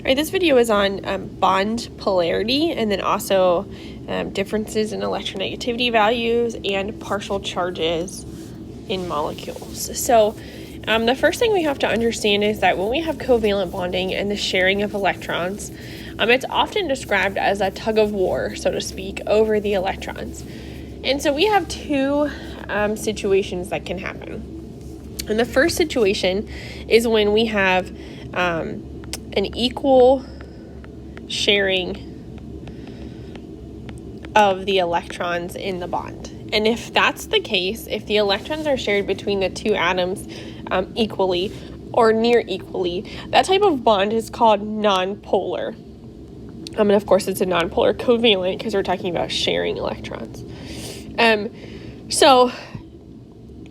All right, this video is on bond polarity and then also differences in electronegativity values and partial charges in molecules. So the first thing we have to understand is that when we have covalent bonding and the sharing of electrons, it's often described as a tug of war, so to speak, over the electrons. And so we have two situations that can happen. And the first situation is when we have an equal sharing of the electrons in the bond. And if that's the case, if the electrons are shared between the two atoms equally or near equally, that type of bond is called nonpolar. And of course, it's a nonpolar covalent because we're talking about sharing electrons.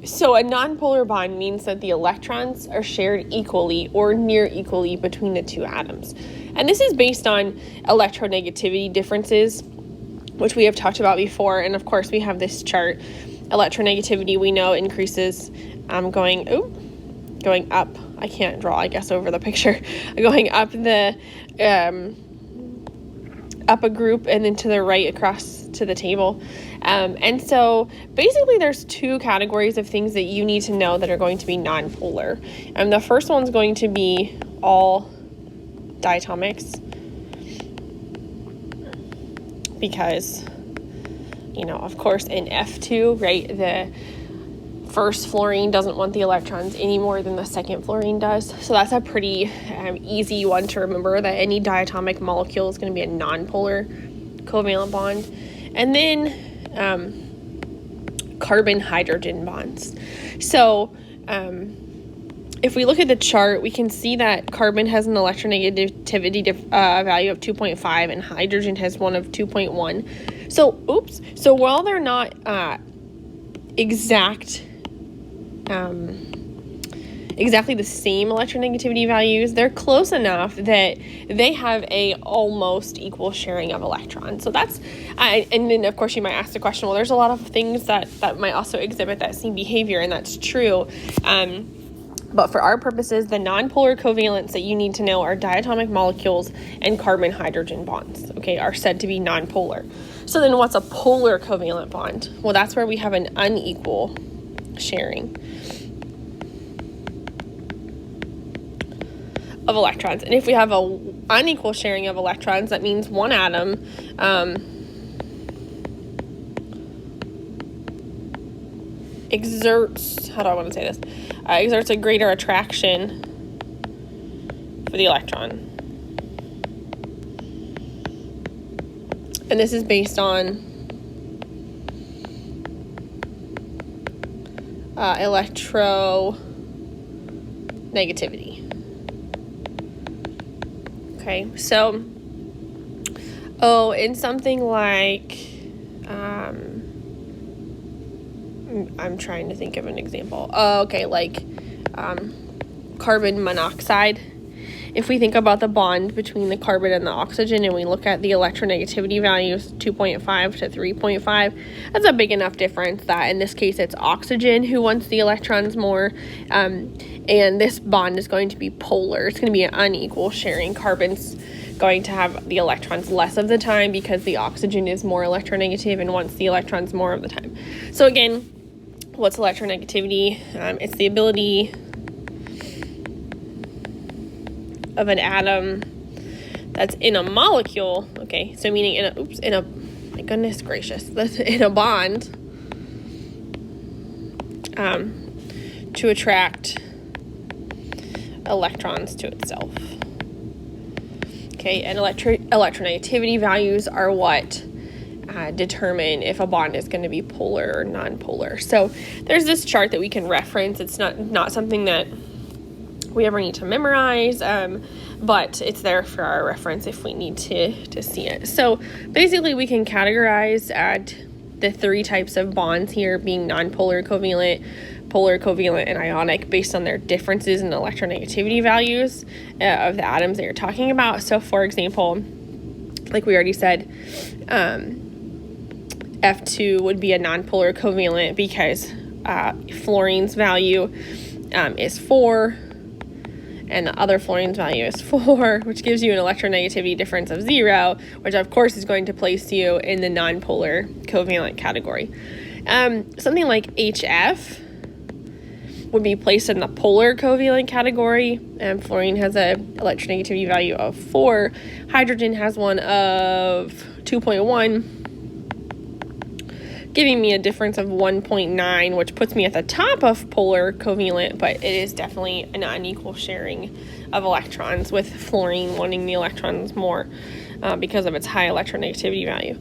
So a nonpolar bond means that the electrons are shared equally or near equally between the two atoms. And this is based on electronegativity differences, which we have talked about before. And of course, we have this chart. Electronegativity, we know, increases going up. I can't draw, I guess, over the picture. Going up the up a group and then to the right across to the table. And so basically there's two categories of things that you need to know that are going to be nonpolar. And the first one's going to be all diatomics, because, of course, in F2, right, the first fluorine doesn't want the electrons any more than the second fluorine does. So that's a pretty easy one to remember, that any diatomic molecule is going to be a nonpolar covalent bond. And then carbon-hydrogen bonds. So if we look at the chart, we can see that carbon has an electronegativity value of 2.5 and hydrogen has one of 2.1. So while they're not exactly the same electronegativity values, they're close enough that they have a almost equal sharing of electrons. So that's, and then of course you might ask the question, well, there's a lot of things that might also exhibit that same behavior, and that's true. But for our purposes, the nonpolar covalents that you need to know are diatomic molecules and carbon-hydrogen bonds, are said to be nonpolar. So then what's a polar covalent bond? Well, that's where we have an unequal sharing of electrons. And if we have an unequal sharing of electrons, that means one atom exerts a greater attraction for the electron. And this is based on electronegativity. Okay, so, in something like, I'm trying to think of an example. Carbon monoxide. If we think about the bond between the carbon and the oxygen and we look at the electronegativity values, 2.5 to 3.5, that's a big enough difference that in this case it's oxygen who wants the electrons more, and this bond is going to be polar. It's going to be an unequal sharing. Carbon's going to have the electrons less of the time because the oxygen is more electronegative and wants the electrons more of the time. So again, what's electronegativity? It's the ability of an atom that's in a molecule, so meaning my goodness gracious, that's in a bond, to attract electrons to itself. And electronegativity values are what determine if a bond is going to be polar or nonpolar. So there's this chart that we can reference. It's not something that we ever need to memorize, but it's there for our reference if we need to see it. So basically we can categorize the three types of bonds here being nonpolar covalent, polar covalent, and ionic based on their differences in electronegativity values of the atoms that you're talking about. So for example, like we already said, F2 would be a nonpolar covalent because fluorine's value is 4, and the other fluorine's value is 4, which gives you an electronegativity difference of 0, which of course is going to place you in the nonpolar covalent category. Something like HF would be placed in the polar covalent category. Fluorine has a electronegativity value of 4. Hydrogen has one of 2.1. Giving me a difference of 1.9, which puts me at the top of polar covalent, but it is definitely an unequal sharing of electrons, with fluorine wanting the electrons more because of its high electronegativity value.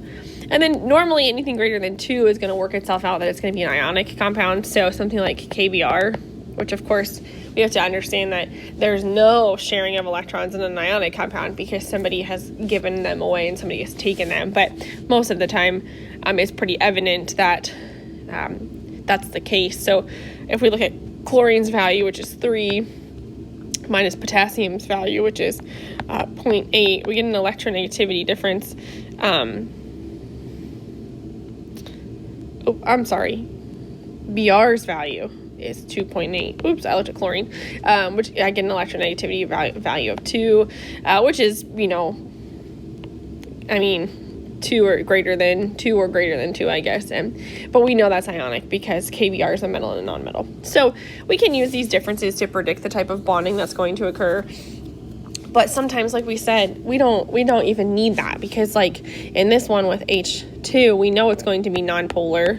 And then normally anything greater than 2 is going to work itself out that it's going to be an ionic compound, so something like KBr, which of course we have to understand that there's no sharing of electrons in an ionic compound because somebody has given them away and somebody has taken them, but most of the time it's pretty evident that that's the case. So if we look at chlorine's value, which is 3, minus potassium's value, which is 0.8, we get an electronegativity difference. Br's value is 2.8. Oops, I looked at chlorine, which I get an electronegativity value of 2, which is, 2 or greater than 2, I guess. But we know that's ionic because KBr is a metal and a nonmetal. So we can use these differences to predict the type of bonding that's going to occur. But sometimes, like we said, we don't even need that because, like in this one with H2, we know it's going to be nonpolar.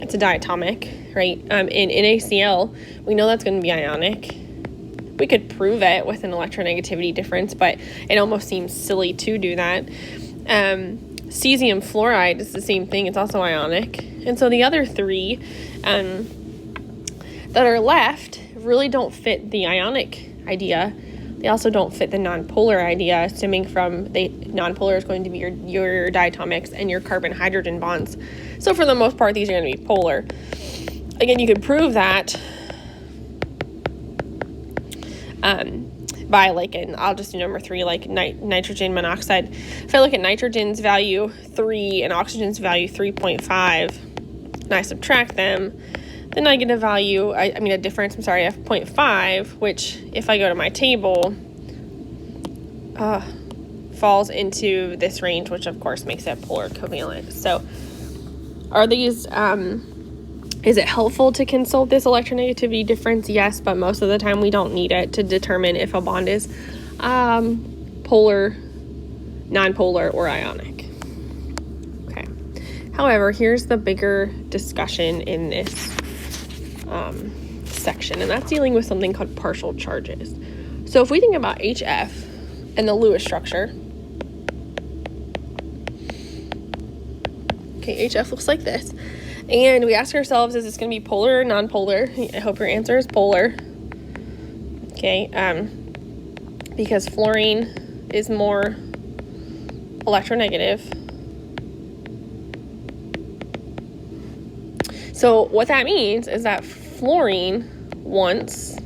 It's a diatomic, right? In NaCl, we know that's going to be ionic. We could prove it with an electronegativity difference, but it almost seems silly to do that. Cesium fluoride is the same thing. It's also ionic. And so the other 3 that are left really don't fit the ionic idea. They also don't fit the nonpolar idea, stemming from the nonpolar is going to be your diatomics and your carbon-hydrogen bonds. So for the most part, these are going to be polar. Again, you could prove that by I'll just do number 3, like nitrogen monoxide. If I look at nitrogen's value 3 and oxygen's value 3.5, and I subtract them, the negative value, a difference, of 0.5, which if I go to my table, falls into this range, which of course makes it polar covalent. So are these, is it helpful to consult this electronegativity difference? Yes, but most of the time we don't need it to determine if a bond is polar, nonpolar, or ionic. Okay. However, here's the bigger discussion in this section, and that's dealing with something called partial charges. So if we think about HF and the Lewis structure, okay, HF looks like this. And we ask ourselves, is this going to be polar or nonpolar? I hope your answer is polar. Okay, because fluorine is more electronegative. So what that means is that fluorine wants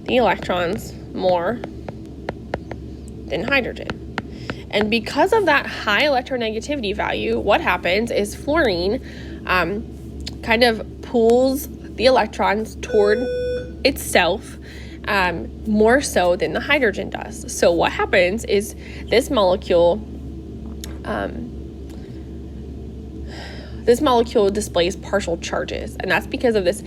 the electrons more than hydrogen. And because of that high electronegativity value, what happens is fluorine kind of pulls the electrons toward itself more so than the hydrogen does. So what happens is this molecule displays partial charges, and that's because of this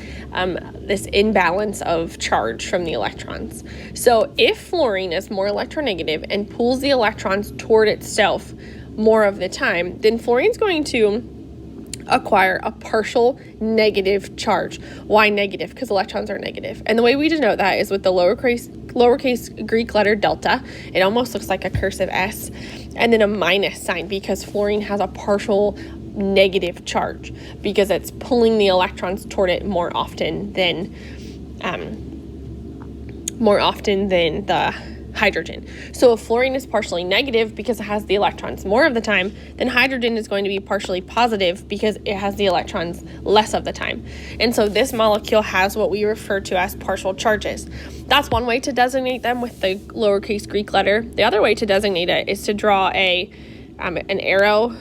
imbalance of charge from the electrons. So if fluorine is more electronegative and pulls the electrons toward itself more of the time, then fluorine's going to acquire a partial negative charge. Why negative? Because electrons are negative. And the way we denote that is with the lowercase Greek letter delta. It almost looks like a cursive S, and then a minus sign because fluorine has a partial negative charge because it's pulling the electrons toward it more often than the hydrogen. So if fluorine is partially negative because it has the electrons more of the time, then hydrogen is going to be partially positive because it has the electrons less of the time. And so this molecule has what we refer to as partial charges. That's one way to designate them with the lowercase Greek letter. The other way to designate it is to draw an arrow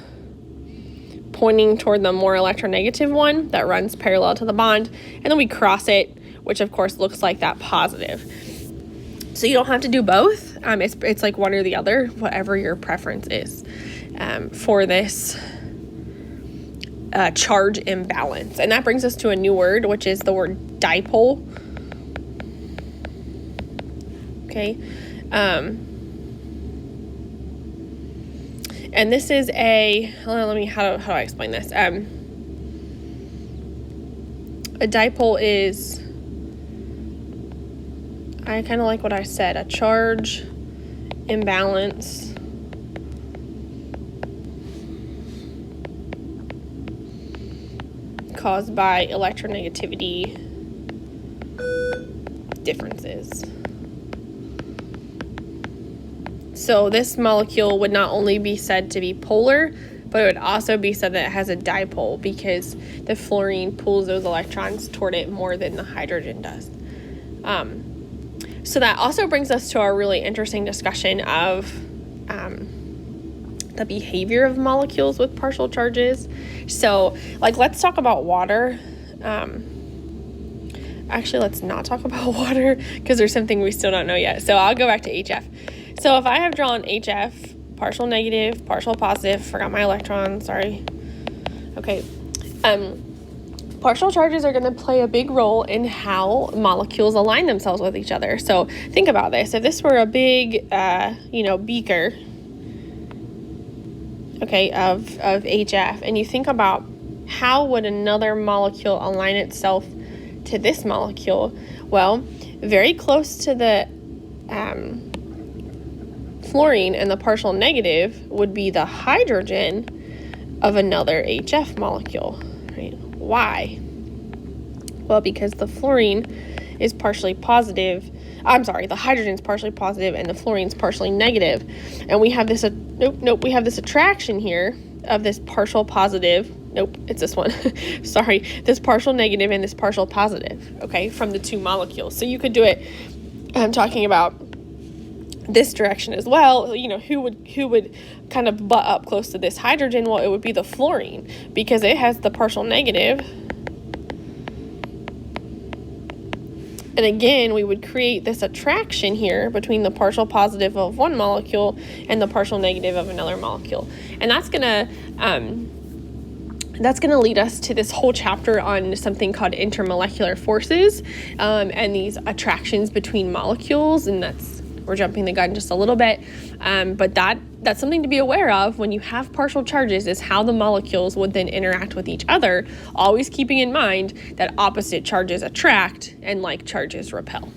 pointing toward the more electronegative one that runs parallel to the bond, and then we cross it which of course looks like that positive. So you don't have to do both. It's like one or the other, whatever your preference is for this charge imbalance. And that brings us to a new word, which is the word dipole. Okay. And this is how do I explain this? A dipole is, I kind of like what I said, a charge imbalance caused by electronegativity differences. So this molecule would not only be said to be polar, but it would also be said that it has a dipole because the fluorine pulls those electrons toward it more than the hydrogen does. So that also brings us to our really interesting discussion of the behavior of molecules with partial charges. So, let's talk about water. Actually, let's not talk about water because there's something we still don't know yet. So I'll go back to HF. So if I have drawn HF, partial negative, partial positive, forgot my electron, sorry. Okay. Partial charges are going to play a big role in how molecules align themselves with each other. So think about this. If this were a big, beaker, okay, of HF, and you think about how would another molecule align itself to this molecule? Well, very close to the fluorine and the partial negative would be the hydrogen of another HF molecule, right? Why? Well, because the fluorine is partially positive. The hydrogen's partially positive and the fluorine's partially negative. And we have this, we have this attraction here of this partial positive. Nope, it's this one. Sorry, this partial negative and this partial positive, okay, from the two molecules. So you could do it, I'm talking about this direction as well. Who would kind of butt up close to this hydrogen? Well, it would be the fluorine because it has the partial negative. And again, we would create this attraction here between the partial positive of one molecule and the partial negative of another molecule. And that's gonna lead us to this whole chapter on something called intermolecular forces and these attractions between molecules. And we're jumping the gun just a little bit, but that's something to be aware of when you have partial charges, is how the molecules would then interact with each other, always keeping in mind that opposite charges attract and like charges repel.